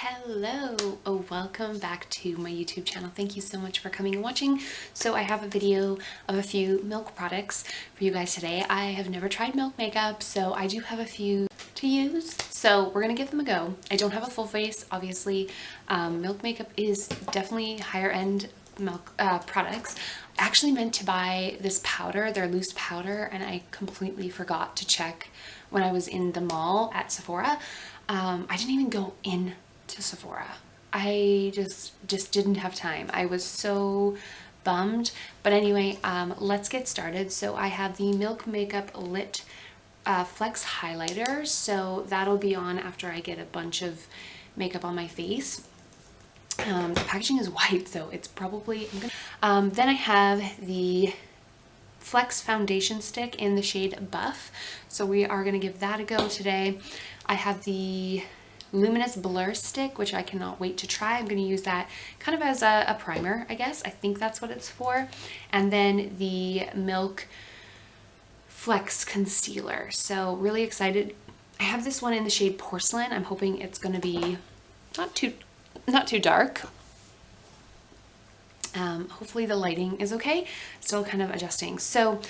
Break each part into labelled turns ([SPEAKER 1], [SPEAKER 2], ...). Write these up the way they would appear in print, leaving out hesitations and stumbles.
[SPEAKER 1] Hello, welcome back to my YouTube channel. Thank you so much for coming and watching. So I have a video of a few milk products for you guys today. I have never tried milk makeup, so I do have a few to use. So we're gonna give them a go. I don't have a full face, obviously. Milk makeup is definitely higher end milk products. I actually meant to buy this powder, their loose powder, and I completely forgot to check when I was in the mall at Sephora. I didn't even go in to Sephora. I just didn't have time. I was so bummed. But anyway, let's get started. So I have the Milk Makeup Lit Flex Highlighter. So that'll be on after I get a bunch of makeup on my face. The packaging is white, so it's probably... then I have the Flex Foundation Stick in the shade Buff. So we are going to give that a go today. I have the Luminous Blur Stick, which I cannot wait to try. I'm going to use that kind of as a primer, I guess. I think that's what it's for. And then the Milk Flex Concealer. So really excited. I have this one in the shade Porcelain. I'm hoping it's going to be not too dark. Hopefully the lighting is okay. Still kind of adjusting. So,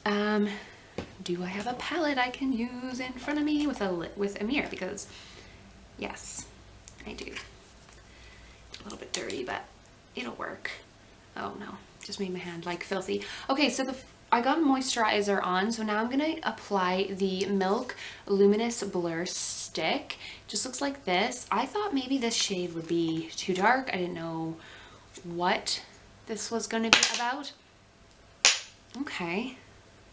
[SPEAKER 1] do I have a palette I can use in front of me with a mirror? Because yes, I do. A little bit dirty, but it'll work. Oh no, just made my hand like filthy. Okay, so I got a moisturizer on, so now I'm gonna apply the Milk Luminous Blur Stick. Just looks like this. I thought maybe this shade would be too dark. I didn't know what this was going to be about. Okay,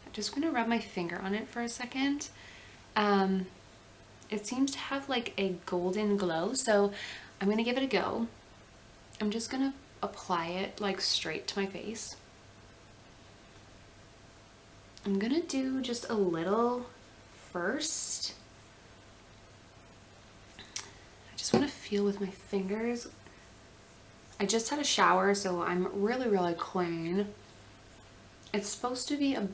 [SPEAKER 1] I'm just going to rub my finger on it for a second. It seems to have like a golden glow, so I'm going to give it a go. I'm just going to apply it like straight to my face. I'm going to do just a little first. I just want to feel with my fingers. I just had a shower, so I'm really clean. It's supposed to be a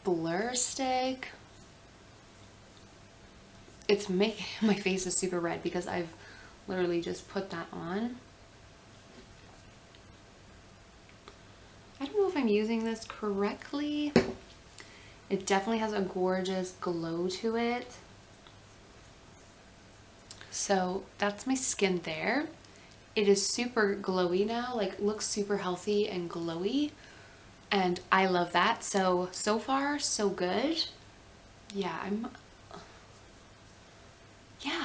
[SPEAKER 1] blur stick. It's making my face is super red because I've literally just put that on. I don't know if I'm using this correctly. It definitely has a gorgeous glow to it. So that's my skin there. It is super glowy now, like looks super healthy and glowy, and I love that. So far so good. Yeah,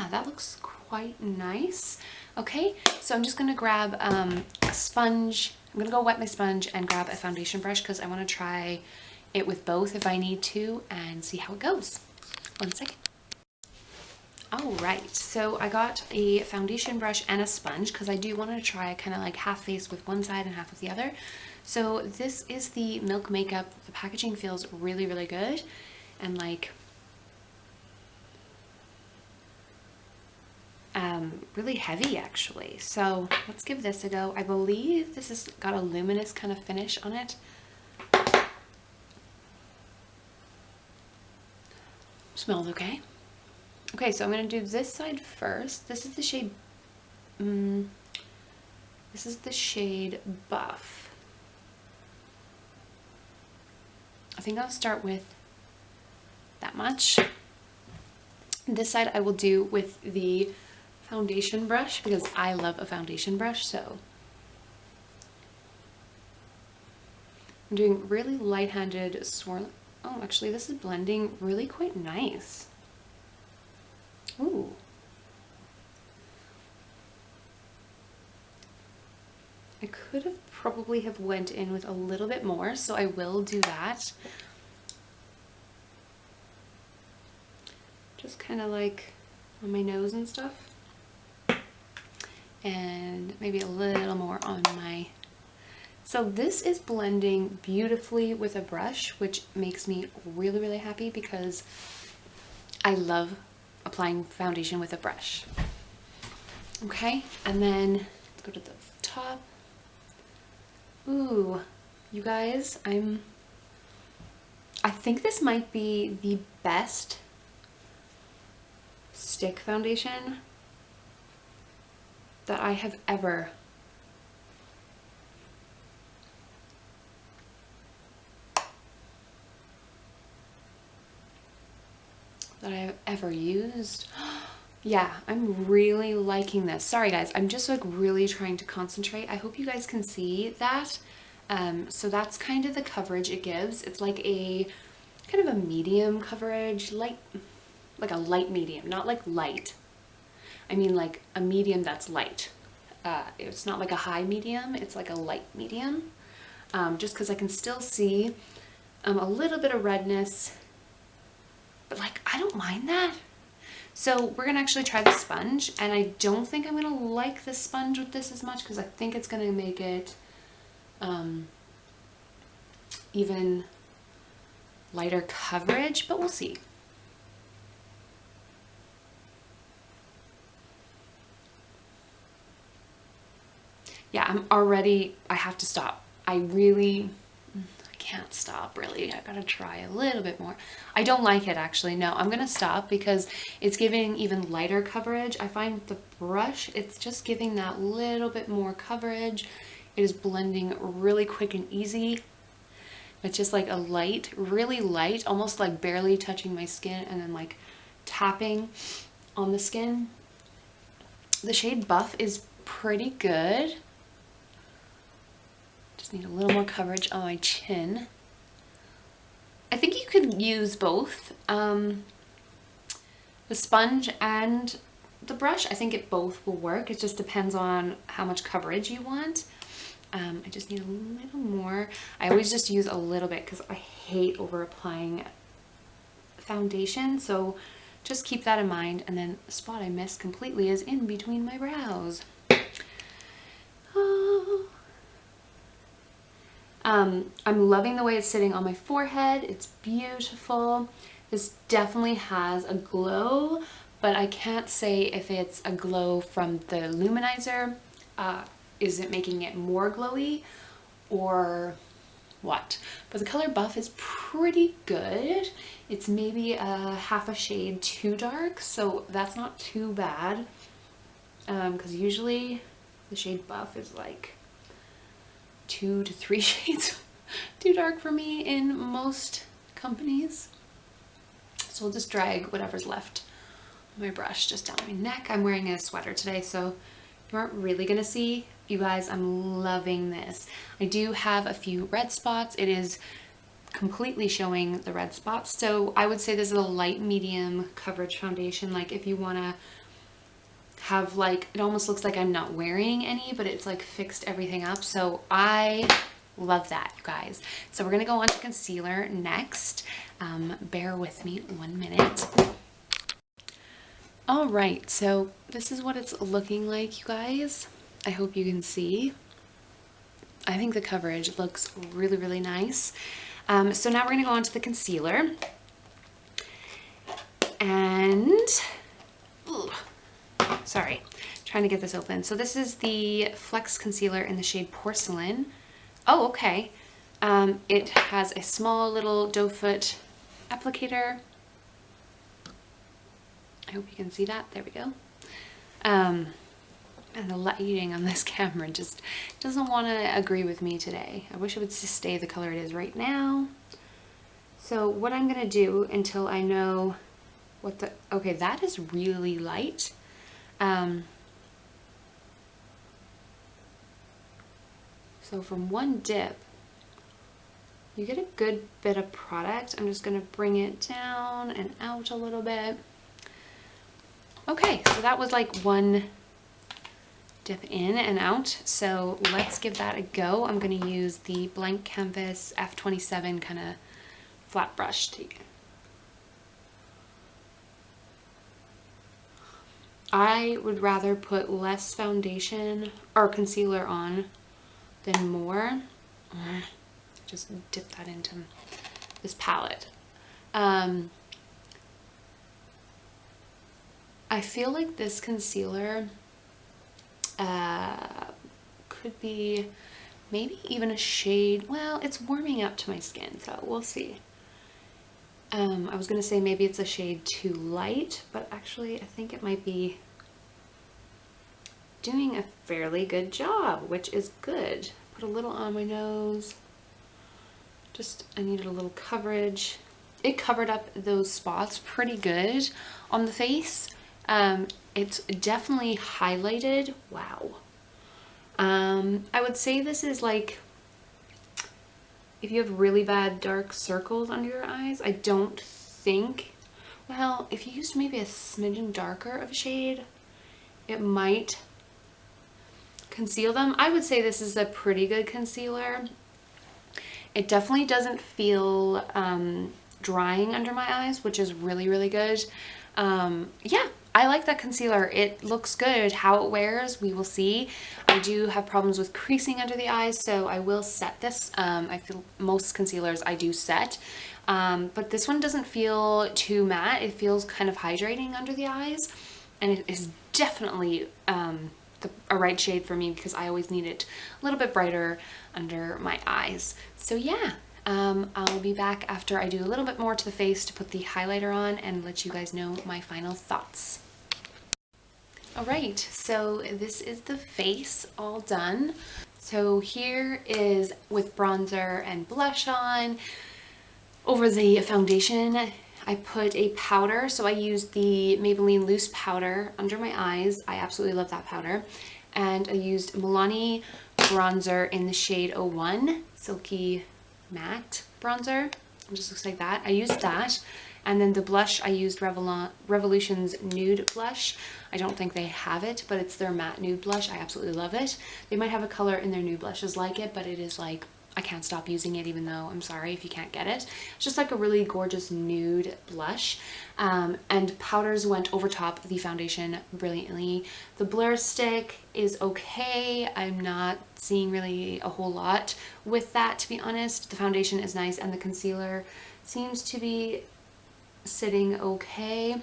[SPEAKER 1] that looks quite nice. Okay, so I'm just gonna grab a sponge. I'm gonna go wet my sponge and grab a foundation brush because I want to try it with both if I need to and see how it goes. 1 second. Alright, so I got a foundation brush and a sponge because I do want to try kind of like half face with one side and half with the other. So this is the Milk Makeup. The packaging feels really good and like really heavy actually. So let's give this a go. I believe this has got a luminous kind of finish on it. Smells okay. Okay, so I'm going to do this side first. This is the shade, Buff. I think I'll start with that much. This side I will do with the foundation brush because I love a foundation brush, so. I'm doing really light-handed swirl. Oh, actually this is blending really quite nice. Ooh. I could have probably have went in with a little bit more, so I will do that. Just kind of like on my nose and stuff. And maybe a little more on my... So this is blending beautifully with a brush, which makes me really happy because I love applying foundation with a brush. Okay, and then let's go to the top. Ooh, you guys, I think this might be the best stick foundation that I have ever used. Yeah, I'm really liking this. Sorry guys, I'm just like really trying to concentrate. I hope you guys can see that. So that's kind of the coverage it gives. It's like a kind of a medium coverage, like a light medium, not like light. I mean like a medium that's light. It's not like a high medium, it's like a light medium. Just because I can still see a little bit of redness, but like I don't mind that. So we're gonna actually try the sponge, and I don't think I'm gonna like the sponge with this as much because I think it's gonna make it even lighter coverage, but we'll see. Yeah, I have to stop. I can't stop really. I gotta try a little bit more. I don't like it actually. No, I'm gonna stop because it's giving even lighter coverage. I find with the brush, it's just giving that little bit more coverage. It is blending really quick and easy. It's just like a light, really light, almost like barely touching my skin and then like tapping on the skin. The shade Buff is pretty good. Just need a little more coverage on my chin. I think you could use both the sponge and the brush. I think it both will work. It just depends on how much coverage you want. I just need a little more. I always just use a little bit because I hate over applying foundation, so just keep that in mind. And then the spot I missed completely is in between my brows. Oh. I'm loving the way it's sitting on my forehead. It's beautiful. This definitely has a glow, but I can't say if it's a glow from the luminizer. Is it making it more glowy or what? But the color Buff is pretty good. It's maybe a half a shade too dark, so that's not too bad. Because usually the shade Buff is like 2 to 3 shades too dark for me in most companies. So we'll just drag whatever's left on my brush just down my neck. I'm wearing a sweater today, so you aren't really gonna see. You guys, I'm loving this. I do have a few red spots. It is completely showing the red spots. So I would say this is a light medium coverage foundation. Like if you wanna have like, it almost looks like I'm not wearing any, but it's like fixed everything up. So I love that, you guys. So we're gonna go on to concealer next. Bear with me 1 minute. All right, so this is what it's looking like, you guys. I hope you can see. I think the coverage looks really, really nice. So now we're gonna go on to the concealer. And, ooh, sorry, trying to get this open. So this is the Flex Concealer in the shade Porcelain. Oh, okay. It has a small little doe foot applicator. I hope you can see that. There we go. And the lighting on this camera just doesn't want to agree with me today. I wish it would just stay the color it is right now. So what I'm going to do until I know what the... Okay, that is really light. So from one dip, you get a good bit of product. I'm just going to bring it down and out a little bit. Okay, so that was like one dip in and out. So let's give that a go. I'm going to use the Blank Canvas F27 kind of flat brush to... I would rather put less foundation or concealer on than more. Just dip that into this palette. I feel like this concealer could be maybe even a shade, well, it's warming up to my skin, so we'll see. I was gonna say maybe it's a shade too light, but actually I think it might be doing a fairly good job, which is good. Put a little on my nose. Just, I needed a little coverage. It covered up those spots pretty good on the face. It's definitely highlighted. Wow. I would say this is like, if you have really bad dark circles under your eyes, I don't think, well, if you used maybe a smidgen darker of a shade, it might conceal them. I would say this is a pretty good concealer. It definitely doesn't feel drying under my eyes, which is really, really good. Yeah, I like that concealer. It looks good. How it wears, we will see. I do have problems with creasing under the eyes, so I will set this. I feel most concealers I do set, but this one doesn't feel too matte. It feels kind of hydrating under the eyes, and it is definitely a right shade for me because I always need it a little bit brighter under my eyes. So yeah, I'll be back after I do a little bit more to the face to put the highlighter on and let you guys know my final thoughts. Alright, so this is the face all done. So here is with bronzer and blush on. Over the foundation, I put a powder, so I used the Maybelline Loose Powder under my eyes. I absolutely love that powder. And I used Milani bronzer in the shade 01, Silky Matte bronzer. It just looks like that. I used that. And then the blush, I used Revolution's Nude Blush. I don't think they have it, but it's their matte nude blush. I absolutely love it. They might have a color in their nude blushes like it, but it is like, I can't stop using it, even though I'm sorry if you can't get it. It's just like a really gorgeous nude blush. And powders went over top the foundation brilliantly. The blur stick is okay. I'm not seeing really a whole lot with that, to be honest. The foundation is nice, and the concealer seems to be sitting okay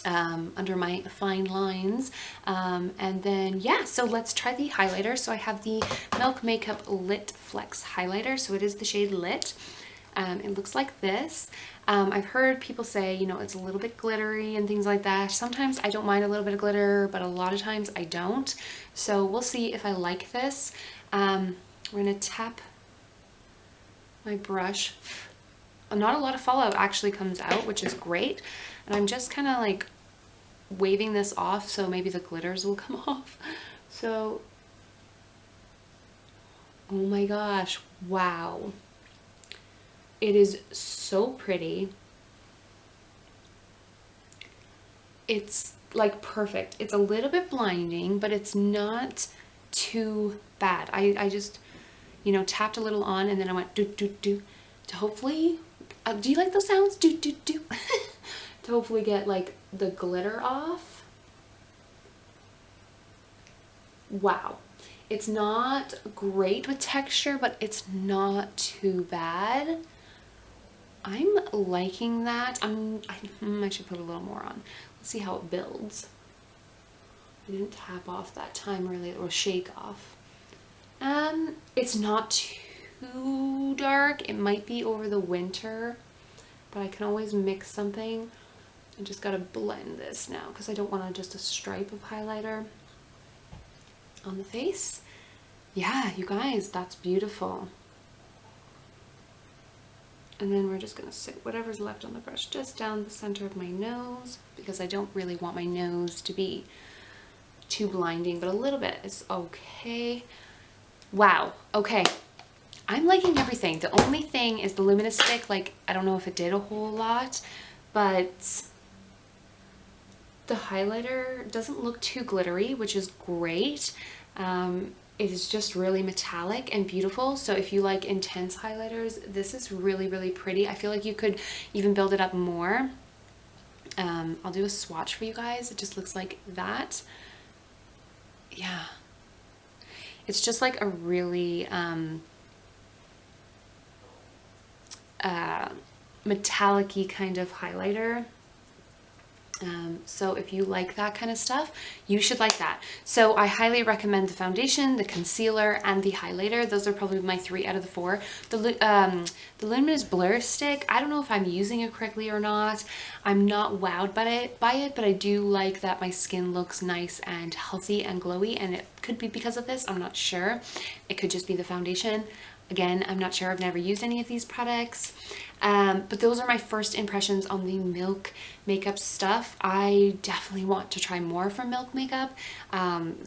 [SPEAKER 1] under my fine lines. And then yeah, so let's try the highlighter. So I have the Milk Makeup Lit Flex highlighter, so it is the shade Lit. It looks like this. I've heard people say, you know, it's a little bit glittery and things like that. Sometimes I don't mind a little bit of glitter, but a lot of times I don't. So we'll see if I like this. We're gonna tap my brush. Not a lot of fallout actually comes out, which is great. And I'm just kind of like waving this off so maybe the glitters will come off. So, oh my gosh, wow. It is so pretty. It's like perfect. It's a little bit blinding, but it's not too bad. I just, you know, tapped a little on and then I went do do do to hopefully, do you like those sounds? Do do do. To hopefully get like the glitter off. Wow. It's not great with texture, but it's not too bad. I'm liking that. I should put a little more on. Let's see how it builds. I didn't tap off that time really, or shake off. It's not too dark. It might be over the winter, but I can always mix something. I just gotta blend this now because I don't want just a stripe of highlighter on the face. Yeah, you guys, that's beautiful. And then we're just gonna sit whatever's left on the brush just down the center of my nose because I don't really want my nose to be too blinding, but a little bit is okay. Wow, okay. I'm liking everything. The only thing is the luminous stick, like, I don't know if it did a whole lot, but the highlighter doesn't look too glittery, which is great. It is just really metallic and beautiful. So if you like intense highlighters, this is really, really pretty. I feel like you could even build it up more. I'll do a swatch for you guys. It just looks like that. Yeah. It's just like a really metallic-y kind of highlighter. So if you like that kind of stuff, you should like that. So I highly recommend the foundation, the concealer, and the highlighter. Those are probably my 3 out of the 4. The Luminous Blur Stick, I don't know if I'm using it correctly or not. I'm not wowed by it, but I do like that my skin looks nice and healthy and glowy, and it could be because of this. I'm not sure. It could just be the foundation. Again, I'm not sure. I've never used any of these products. But those are my first impressions on the Milk makeup stuff. I definitely want to try more from Milk Makeup.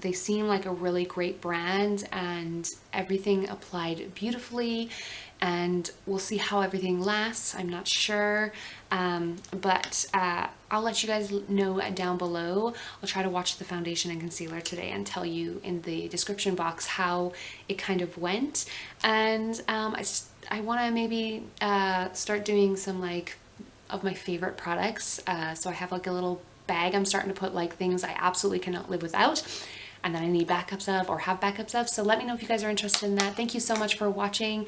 [SPEAKER 1] They seem like a really great brand, and everything applied beautifully, and we'll see how everything lasts. I'm not sure, but I'll let you guys know down below. I'll try to watch the foundation and concealer today and tell you in the description box how it kind of went. And I want to maybe start doing some like of my favorite products. So I have like a little bag I'm starting to put like things I absolutely cannot live without, and then I need backups of or have backups of. So let me know if you guys are interested in that. Thank you so much for watching.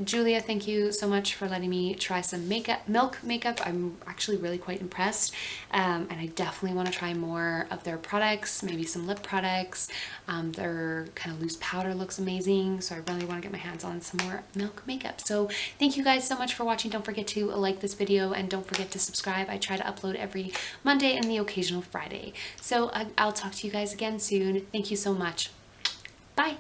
[SPEAKER 1] Julia, thank you so much for letting me try some Milk makeup. I'm actually really quite impressed. And I definitely want to try more of their products, maybe some lip products. Their kind of loose powder looks amazing. So I really want to get my hands on some more Milk makeup. So thank you guys so much for watching. Don't forget to like this video and don't forget to subscribe. I try to upload every Monday and the occasional Friday. So I'll talk to you guys again soon. Thank you so much. Bye.